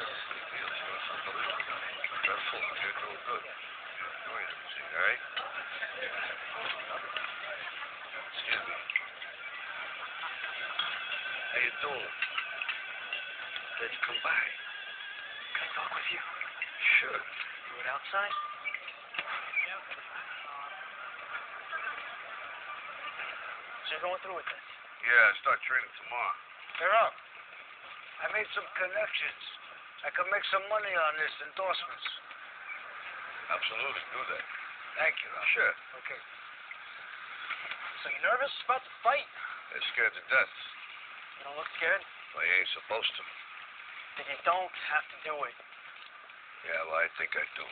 Feels for something. Careful, you're doing good. Wait a minute, all right? Excuse me. How you doing? Let's come by. Can I talk with you? Sure. Do it outside? So you're going through with this? Yeah, I start training tomorrow. You're up. I made some connections. I can make some money on this endorsements. Absolutely, do that. Thank you, Rob. Sure. Okay. So you nervous about the fight? They're scared to death. You don't look scared? Well, you ain't supposed to. Then you don't have to do it. Yeah, well, I think I do.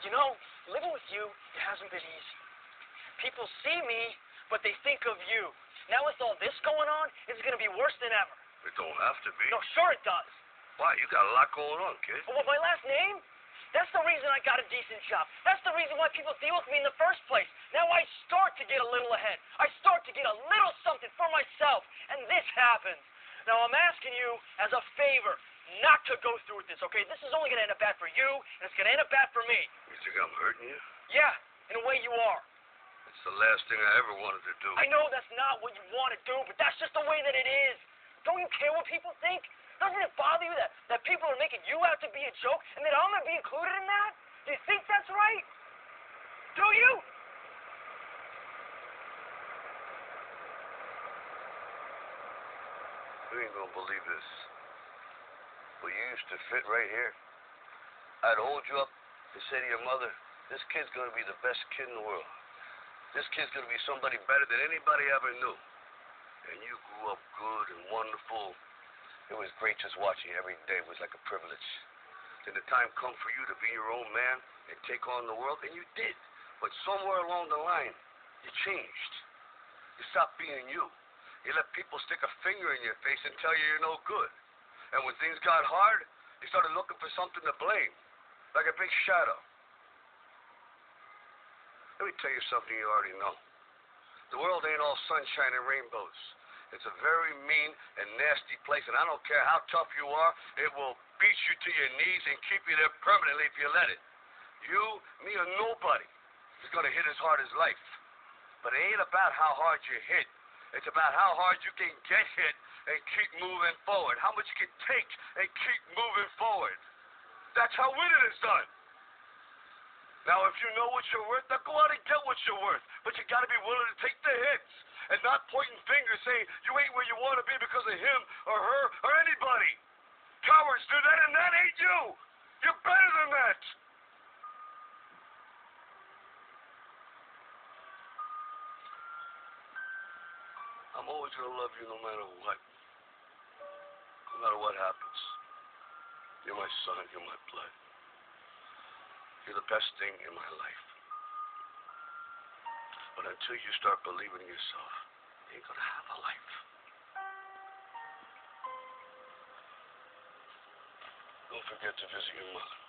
You know, living with you, it hasn't been easy. People see me, but they think of you. Now with all this going on, it's going to be worse than ever. It don't have to be. No, sure it does. Why? You got a lot going on, kid. Well, my last name? That's the reason I got a decent job. That's the reason why people deal with me in the first place. Now I start to get a little ahead. I start to get a little something for myself. And this happens. Now I'm asking you as a favor not to go through with this, okay? This is only going to end up bad for you, and it's going to end up bad for me. You think I'm hurting you? Yeah, in a way you are. It's the last thing I ever wanted to do. I know that's not what you want to do, but that's just the way that it is. Don't you care what people think? Doesn't it bother you that people are making you out to be a joke and that I'm going to be included in that? Do you think that's right? Do you? You ain't gonna believe this. But you used to fit right here. I'd hold you up and say to your mother, this kid's gonna be the best kid in the world. This kid's gonna be somebody better than anybody ever knew. And you grew up good and wonderful. It was great just watching you every day. It was like a privilege. Then the time come for you to be your own man and take on the world, and you did. But somewhere along the line, you changed. You stopped being you. You let people stick a finger in your face and tell you you're no good. And when things got hard, you started looking for something to blame, like a big shadow. Let me tell you something you already know. The world ain't all sunshine and rainbows. It's a very mean and nasty place, and I don't care how tough you are, it will beat you to your knees and keep you there permanently if you let it. You, me, or nobody is going to hit as hard as life. But it ain't about how hard you hit. It's about how hard you can get hit and keep moving forward. How much you can take and keep moving forward. That's how winning is done. Now, if you know what you're worth, now go out and get what you're worth. But you got to be willing to take the hits and not pointing fingers saying you ain't where you want to be because of him or her or anybody. Cowards do that, and that ain't you. You're better than that. I'm always going to love you no matter what. No matter what happens. You're my son, you're my blood. You're the best thing in my life. But until you start believing in yourself, you ain't gonna have a life. Don't forget to visit your mother.